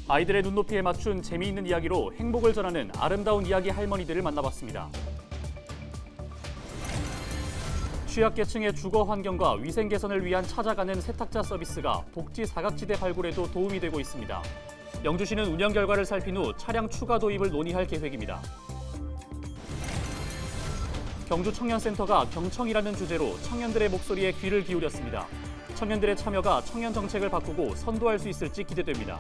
아이들의 눈높이에 맞춘 재미있는 이야기로 행복을 전하는 아름다운 이야기 할머니들을 만나봤습니다. 취약계층의 주거 환경과 위생 개선을 위한 찾아가는 세탁자 서비스가 복지 사각지대 발굴에도 도움이 되고 있습니다. 영주시는 운영 결과를 살핀 후 차량 추가 도입을 논의할 계획입니다. 경주 청년센터가 경청이라는 주제로 청년들의 목소리에 귀를 기울였습니다. 청년들의 참여가 청년 정책을 바꾸고 선도할 수 있을지 기대됩니다.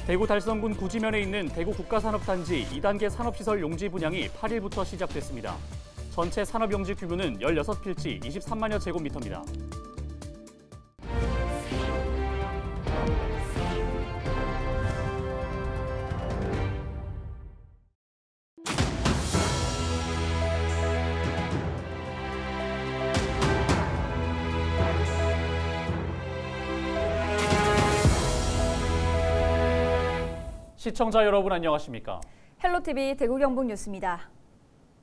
대구 달성군 구지면에 있는 대구 국가산업단지 2단계 산업시설 용지 분양이 8일부터 시작됐습니다. 전체 산업용지 규모는 16필지 23만여 제곱미터입니다. 시청자 여러분 안녕하십니까? 헬로티비 대구 경북 뉴스입니다.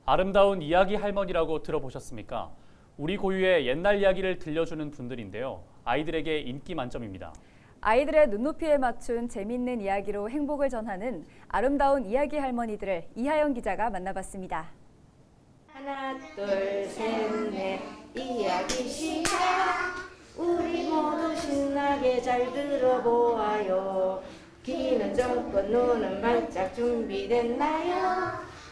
아름다운 이야기 할머니라고 들어보셨습니까? 우리 고유의 옛날 이야기를 들려주는 분들인데요. 아이들에게 인기 만점입니다. 아이들의 눈높이에 맞춘 재미있는 이야기로 행복을 전하는 아름다운 이야기 할머니들을 이하영 기자가 만나봤습니다. 하나 둘 셋 넷 이야기 시작. 우리 모두 신나게 잘 들어보아요. 귀는 쫑긋 눈은 반짝 준비됐나요?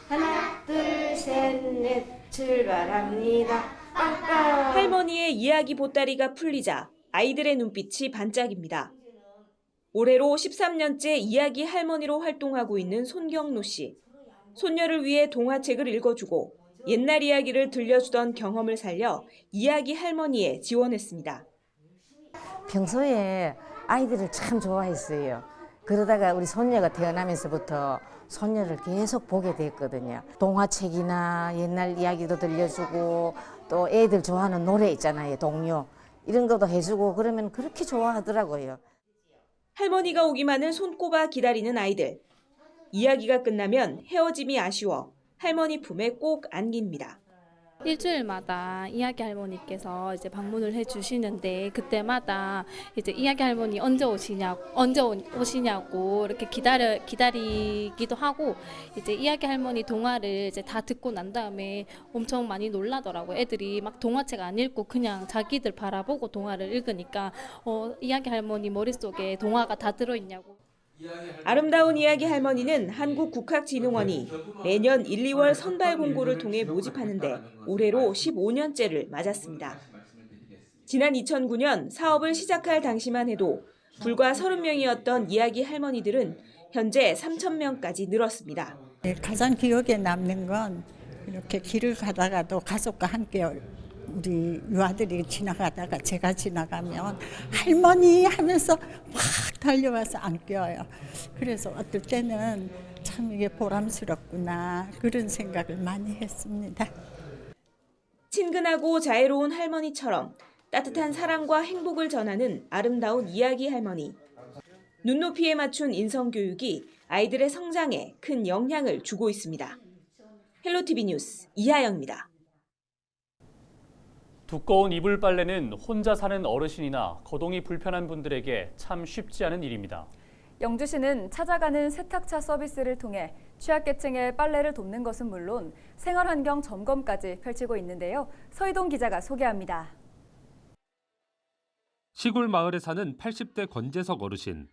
하나 둘 셋 넷 출발합니다. 빵빵. 할머니의 이야기 보따리가 풀리자 아이들의 눈빛이 반짝입니다. 올해로 13년째 이야기 할머니로 활동하고 있는 손경로 씨. 손녀를 위해 동화책을 읽어주고 옛날 이야기를 들려주던 경험을 살려 이야기 할머니에 지원했습니다. 평소에 아이들을 참 좋아했어요. 그러다가 우리 손녀가 태어나면서부터 손녀를 계속 보게 됐거든요. 동화책이나 옛날 이야기도 들려주고 또 애들 좋아하는 노래 있잖아요. 동요. 이런 것도 해주고 그러면 그렇게 좋아하더라고요. 할머니가 오기만을 손꼽아 기다리는 아이들. 이야기가 끝나면 헤어짐이 아쉬워 할머니 품에 꼭 안깁니다. 일주일마다 이야기 할머니께서 이제 방문을 해주시는데 그때마다 이제 이야기 할머니 언제 오시냐고 이렇게 기다리기도 하고 이제 이야기 할머니 동화를 이제 다 듣고 난 다음에 엄청 많이 놀라더라고요. 애들이 막 동화책 안 읽고 그냥 자기들 바라보고 동화를 읽으니까 이야기 할머니 머릿속에 동화가 다 들어있냐고. 아름다운 이야기 할머니는 한국국학진흥원이 매년 1, 2월 선발 공고를 통해 모집하는데 올해로 15년째를 맞았습니다. 지난 2009년 사업을 시작할 당시만 해도 불과 30명이었던 이야기 할머니들은 현재 3,000명까지 늘었습니다. 가장 기억에 남는 건 이렇게 길을 가다가도 가족과 함께 우리 유아들이 지나가다가 제가 지나가면 할머니 하면서 막 달려와서 안겨요. 그래서 어떨 때는 참 이게 보람스럽구나 그런 생각을 많이 했습니다. 친근하고 자애로운 할머니처럼 따뜻한 사랑과 행복을 전하는 아름다운 이야기 할머니. 눈높이에 맞춘 인성교육이 아이들의 성장에 큰 영향을 주고 있습니다. 헬로티비 뉴스 이하영입니다. 두꺼운 이불 빨래는 혼자 사는 어르신이나 거동이 불편한 분들에게 참 쉽지 않은 일입니다. 영주시는 찾아가는 세탁차 서비스를 통해 취약계층의 빨래를 돕는 것은 물론 생활환경 점검까지 펼치고 있는데요. 서희동 기자가 소개합니다. 시골 마을에 사는 80대 권재석 어르신.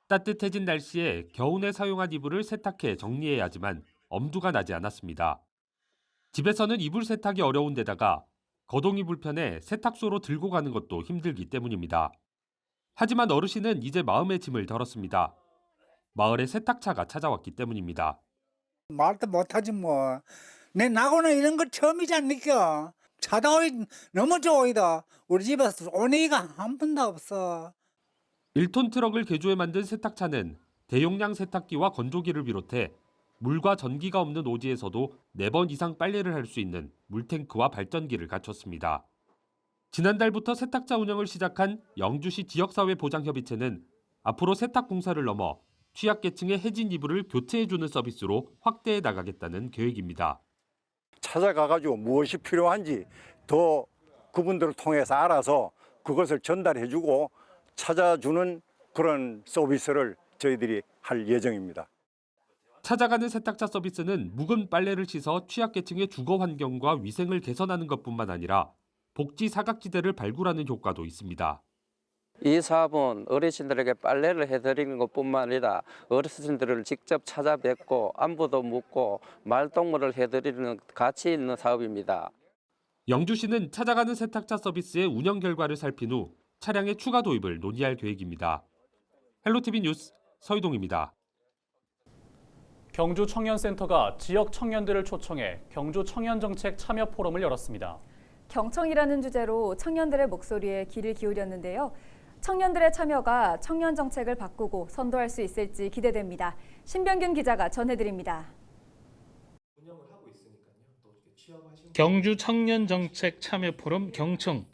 따뜻해진 날씨에 겨우내 사용한 이불을 세탁해 정리해야 하지만 엄두가 나지 않았습니다. 집에서는 이불 세탁이 어려운 데다가 거동이 불편해 세탁소로 들고 가는 것도 힘들기 때문입니다. 하지만 어르신은 이제 마음의 짐을 덜었습니다. 마을에 세탁차가 찾아왔기 때문입니다. 말도 못하지 뭐. 내 나고는 이런 거 처음이지 않니까. 자다오이 너무 좋아이다. 우리 집에서 온 애가 한 번도 없어. 1톤 트럭을 개조해 만든 세탁차는 대용량 세탁기와 건조기를 비롯해 물과 전기가 없는 오지에서도 4번 이상 빨래를 할 수 있는 물탱크와 발전기를 갖췄습니다. 지난달부터 세탁차 운영을 시작한 영주시 지역사회보장협의체는 앞으로 세탁 공사를 넘어 취약계층의 해진 이불을 교체해주는 서비스로 확대해 나가겠다는 계획입니다. 찾아가가지고 무엇이 필요한지 더 그분들을 통해서 알아서 그것을 전달해주고 찾아주는 그런 서비스를 저희들이 할 예정입니다. 찾아가는 세탁차 서비스는 묵은 빨래를 씻어 취약계층의 주거 환경과 위생을 개선하는 것뿐만 아니라 복지 사각지대를 발굴하는 효과도 있습니다. 이 사업은 어르신들에게 빨래를 해드리는 것뿐만 아니라 어르신들을 직접 찾아뵙고 안부도 묻고 말동무를 해드리는 가치 있는 사업입니다. 영주시는 찾아가는 세탁차 서비스의 운영 결과를 살핀 후 차량의 추가 도입을 논의할 계획입니다. 헬로티비 뉴스 서희동입니다. 경주 청년센터가 지역 청년들을 초청해 경주 청년정책 참여 포럼을 열었습니다. 경청이라는 주제로 청년들의 목소리에 귀를 기울였는데요. 청년들의 참여가 청년 정책을 바꾸고 선도할 수 있을지 기대됩니다. 신병균 기자가 전해드립니다. 경주 청년정책 참여 포럼 경청.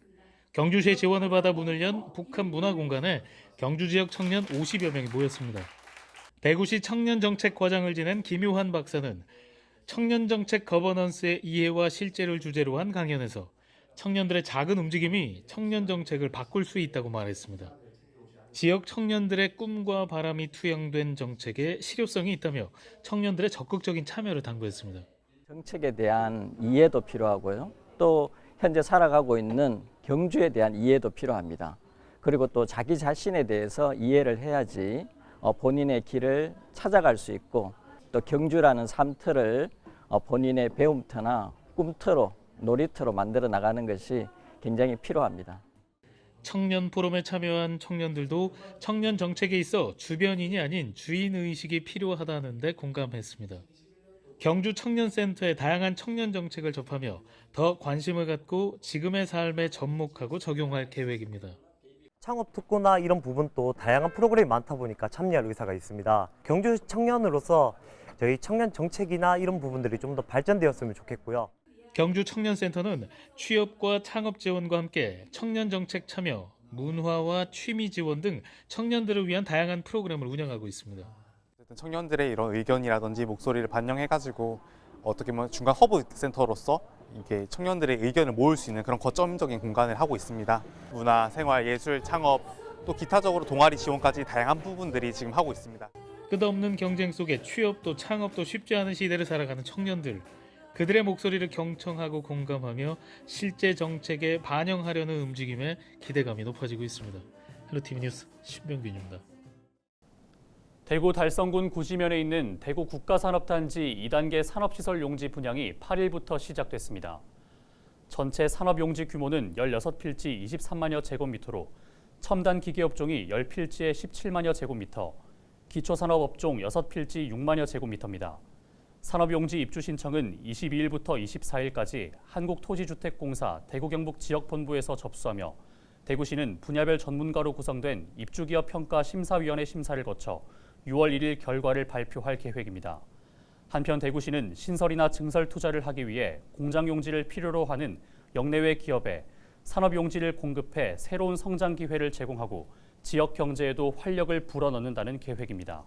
경주시의 지원을 받아 문을 연 북한문화공간에 경주 지역 청년 50여 명이 모였습니다. 대구시 청년정책과장을 지낸 김효환 박사는 청년정책 거버넌스의 이해와 실제를 주제로 한 강연에서 청년들의 작은 움직임이 청년정책을 바꿀 수 있다고 말했습니다. 지역 청년들의 꿈과 바람이 투영된 정책에 실효성이 있다며 청년들의 적극적인 참여를 당부했습니다. 정책에 대한 이해도 필요하고요. 또 현재 살아가고 있는 경주에 대한 이해도 필요합니다. 그리고 또 자기 자신에 대해서 이해를 해야지 본인의 길을 찾아갈 수 있고 또 경주라는 삶터를 본인의 배움터나 꿈터로 놀이터로 만들어 나가는 것이 굉장히 필요합니다. 청년 포럼에 참여한 청년들도 청년 정책에 있어 주변인이 아닌 주인의식이 필요하다는 데 공감했습니다. 경주 청년센터의 다양한 청년 정책을 접하며 더 관심을 갖고 지금의 삶에 접목하고 적용할 계획입니다. 창업 특구나 이런 부분도 다양한 프로그램이 많다 보니까 참여할 의사가 있습니다. 경주 청년으로서 저희 청년 정책이나 이런 부분들이 좀 더 발전되었으면 좋겠고요. 경주 청년센터는 취업과 창업 지원과 함께 청년 정책 참여, 문화와 취미 지원 등 청년들을 위한 다양한 프로그램을 운영하고 있습니다. 청년들의 이런 의견이라든지 목소리를 반영해가지고 어떻게 보면 중간 허브 센터로서 이게 청년들의 의견을 모을 수 있는 그런 거점적인 공간을 하고 있습니다. 문화, 생활, 예술, 창업, 또 기타적으로 동아리 지원까지 다양한 부분들이 지금 하고 있습니다. 끝없는 경쟁 속에 취업도 창업도 쉽지 않은 시대를 살아가는 청년들. 그들의 목소리를 경청하고 공감하며 실제 정책에 반영하려는 움직임에 기대감이 높아지고 있습니다. 헬로티비 뉴스 신병균입니다. 대구 달성군 구지면에 있는 대구 국가산업단지 2단계 산업시설 용지 분양이 8일부터 시작됐습니다. 전체 산업용지 규모는 16필지 23만여 제곱미터로 첨단 기계업종이 10필지에 17만여 제곱미터, 기초산업업종 6필지 6만여 제곱미터입니다. 산업용지 입주 신청은 22일부터 24일까지 한국토지주택공사 대구경북지역본부에서 접수하며 대구시는 분야별 전문가로 구성된 입주기업평가심사위원회 심사를 거쳐 6월 1일 결과를 발표할 계획입니다. 한편 대구시는 신설이나 증설 투자를 하기 위해 공장용지를 필요로 하는 역내외 기업에 산업용지를 공급해 새로운 성장 기회를 제공하고 지역 경제에도 활력을 불어넣는다는 계획입니다.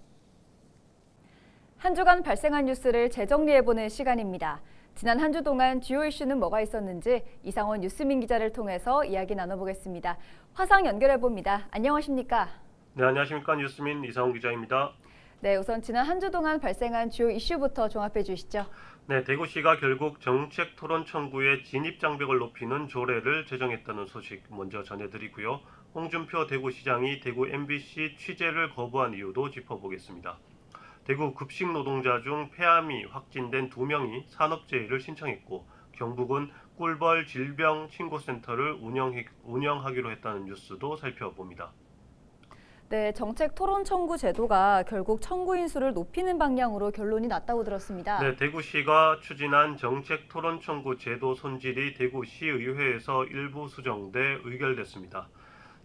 한 주간 발생한 뉴스를 재정리해보는 시간입니다. 지난 한 주 동안 주요 이슈는 뭐가 있었는지 이상원 뉴스민 기자를 통해서 이야기 나눠보겠습니다. 화상 연결해봅니다. 안녕하십니까? 네, 안녕하십니까. 뉴스민 이상원 기자입니다. 네, 우선 지난 한 주 동안 발생한 주요 이슈부터 종합해 주시죠. 네, 대구시가 결국 정책 토론 청구의 진입 장벽을 높이는 조례를 제정했다는 소식 먼저 전해드리고요. 홍준표 대구시장이 대구 MBC 취재를 거부한 이유도 짚어보겠습니다. 대구 급식 노동자 중 폐암이 확진된 2명이 산업재해를 신청했고 경북은 꿀벌 질병 친구센터를 운영하기로 했다는 뉴스도 살펴봅니다. 네, 정책 토론 청구 제도가 결국 청구인 수를 높이는 방향으로 결론이 났다고 들었습니다. 네, 대구시가 추진한 정책 토론 청구 제도 손질이 대구시의회에서 일부 수정돼 의결됐습니다.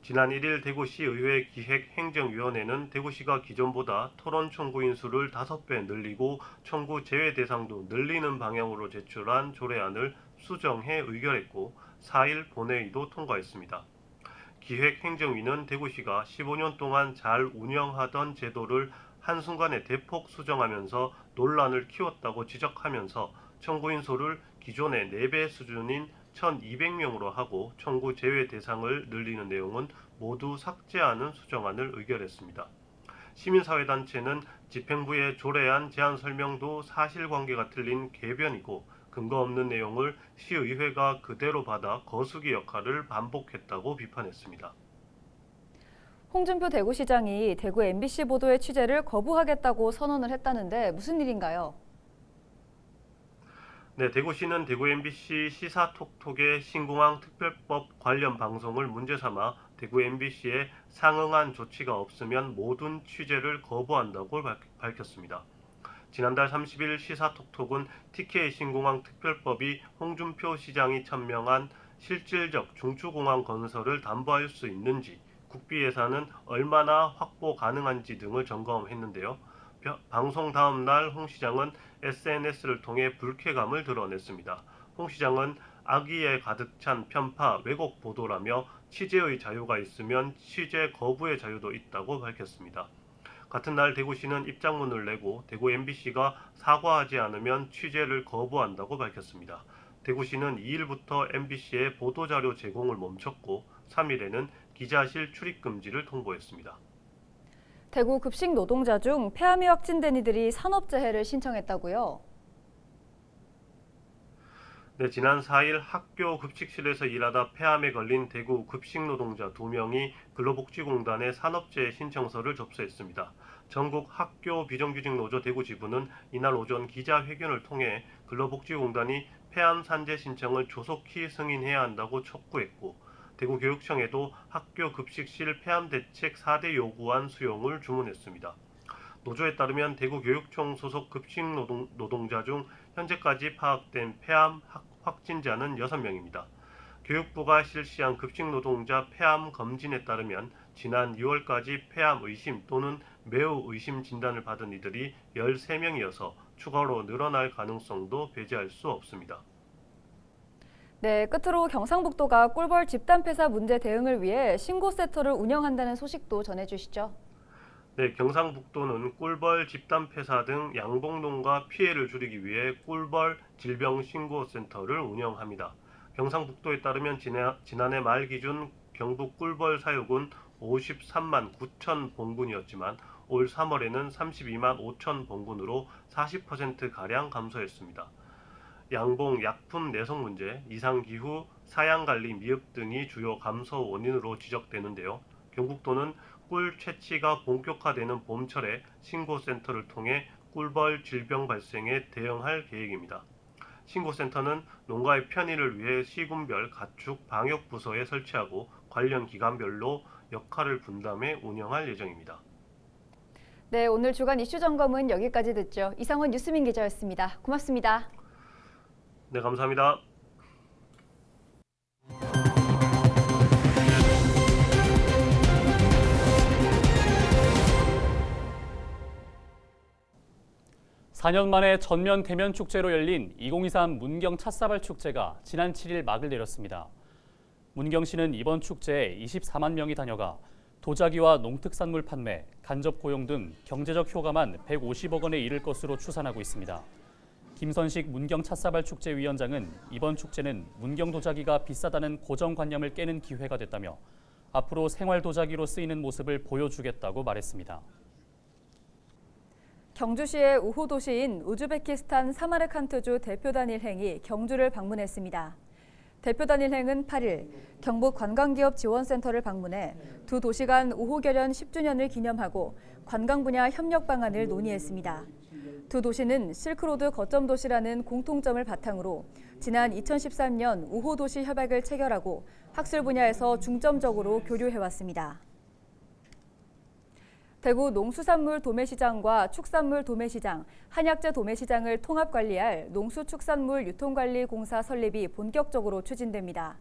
지난 1일 대구시의회 기획행정위원회는 대구시가 기존보다 토론 청구인 수를 5배 늘리고 청구 제외 대상도 늘리는 방향으로 제출한 조례안을 수정해 의결했고 4일 본회의도 통과했습니다. 기획행정위는 대구시가 15년 동안 잘 운영하던 제도를 한순간에 대폭 수정하면서 논란을 키웠다고 지적하면서 청구인 수를 기존의 4배 수준인 1,200명으로 하고 청구 제외 대상을 늘리는 내용은 모두 삭제하는 수정안을 의결했습니다. 시민사회단체는 집행부의 조례안 제안 설명도 사실관계가 틀린 궤변이고 근거 없는 내용을 시의회가 그대로 받아 거수기 역할을 반복했다고 비판했습니다. 홍준표 대구시장이 대구 MBC 보도의 취재를 거부하겠다고 선언을 했다는데 무슨 일인가요? 네, 대구시는 대구 MBC 시사톡톡의 신공항 특별법 관련 방송을 문제 삼아 대구 MBC에 상응한 조치가 없으면 모든 취재를 거부한다고 밝혔습니다. 지난달 30일 시사톡톡은 TK 신공항 특별법이 홍준표 시장이 천명한 실질적 중추공항 건설을 담보할 수 있는지, 국비 예산은 얼마나 확보 가능한지 등을 점검했는데요. 방송 다음 날 홍 시장은 SNS를 통해 불쾌감을 드러냈습니다. 홍 시장은 악의에 가득 찬 편파, 왜곡 보도라며 취재의 자유가 있으면 취재 거부의 자유도 있다고 밝혔습니다. 같은 날 대구시는 입장문을 내고 대구 MBC가 사과하지 않으면 취재를 거부한다고 밝혔습니다. 대구시는 2일부터 MBC에 보도자료 제공을 멈췄고 3일에는 기자실 출입 금지를 통보했습니다. 대구 급식 노동자 중 폐암이 확진된 이들이 산업재해를 신청했다고요? 네, 지난 4일 학교 급식실에서 일하다 폐암에 걸린 대구 급식 노동자 2명이 근로복지공단에 산업재해 신청서를 접수했습니다. 전국 학교 비정규직 노조 대구 지부는 이날 오전 기자회견을 통해 근로복지공단이 폐암 산재 신청을 조속히 승인해야 한다고 촉구했고 대구교육청에도 학교 급식실 폐암 대책 4대 요구안 수용을 주문했습니다. 노조에 따르면 대구교육청 소속 급식 노동자 중 현재까지 파악된 폐암 확진자는 6명입니다. 교육부가 실시한 급식 노동자 폐암 검진에 따르면 지난 6월까지 폐암 의심 또는 매우 의심 진단을 받은 이들이 13명이어서 추가로 늘어날 가능성도 배제할 수 없습니다. 네, 끝으로 경상북도가 꿀벌 집단 폐사 문제 대응을 위해 신고센터를 운영한다는 소식도 전해주시죠. 네, 경상북도는 꿀벌 집단 폐사 등 양봉농가 피해를 줄이기 위해 꿀벌 질병신고센터를 운영합니다. 경상북도에 따르면 지난해 말 기준 경북 꿀벌 사육은 53만 9천 봉군이었지만 올 3월에는 32만 5천 봉군으로 40%가량 감소했습니다. 양봉, 약품 내성 문제, 이상기후, 사양관리 미흡 등이 주요 감소 원인으로 지적되는데요. 경북도는 꿀 채취가 본격화되는 봄철에 신고센터를 통해 꿀벌 질병 발생에 대응할 계획입니다. 신고센터는 농가의 편의를 위해 시군별 가축 방역부서에 설치하고 관련 기관별로 역할을 분담해 운영할 예정입니다. 네, 오늘 주간 이슈 점검은 여기까지 듣죠. 이상원 뉴스민 기자였습니다. 고맙습니다. 네, 감사합니다. (4년) 만에 전면 대면 축제로 열린 2023 문경 찻사발 축제가 지난 7일 막을 내렸습니다. 문경시는 이번 축제에 24만 명이 다녀가 도자기와 농특산물 판매, 간접 고용 등 경제적 효과만 150억 원에 이를 것으로 추산하고 있습니다. 김선식 문경 찻사발 축제 위원장은 이번 축제는 문경 도자기가 비싸다는 고정관념을 깨는 기회가 됐다며 앞으로 생활 도자기로 쓰이는 모습을 보여주겠다고 말했습니다. 경주시의 우호 도시인 우즈베키스탄 사마르칸트주 대표단 일행이 경주를 방문했습니다. 대표단 일행은 8일 경북 관광기업 지원센터를 방문해 두 도시 간 우호 결연 10주년을 기념하고 관광 분야 협력 방안을 논의했습니다. 두 도시는 실크로드 거점 도시라는 공통점을 바탕으로 지난 2013년 우호 도시 협약을 체결하고 학술 분야에서 중점적으로 교류해왔습니다. 대구 농수산물 도매시장과 축산물 도매시장, 한약재 도매시장을 통합 관리할 농수축산물 유통관리공사 설립이 본격적으로 추진됩니다.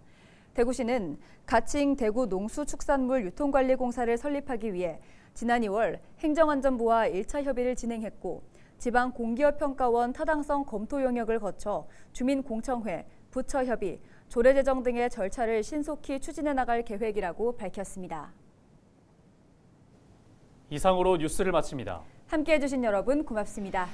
대구시는 가칭 대구 농수축산물 유통관리공사를 설립하기 위해 지난 2월 행정안전부와 1차 협의를 진행했고 지방공기업평가원 타당성 검토 영역을 거쳐 주민공청회, 부처협의, 조례제정 등의 절차를 신속히 추진해 나갈 계획이라고 밝혔습니다. 이상으로 뉴스를 마칩니다. 함께해 주신 여러분 고맙습니다.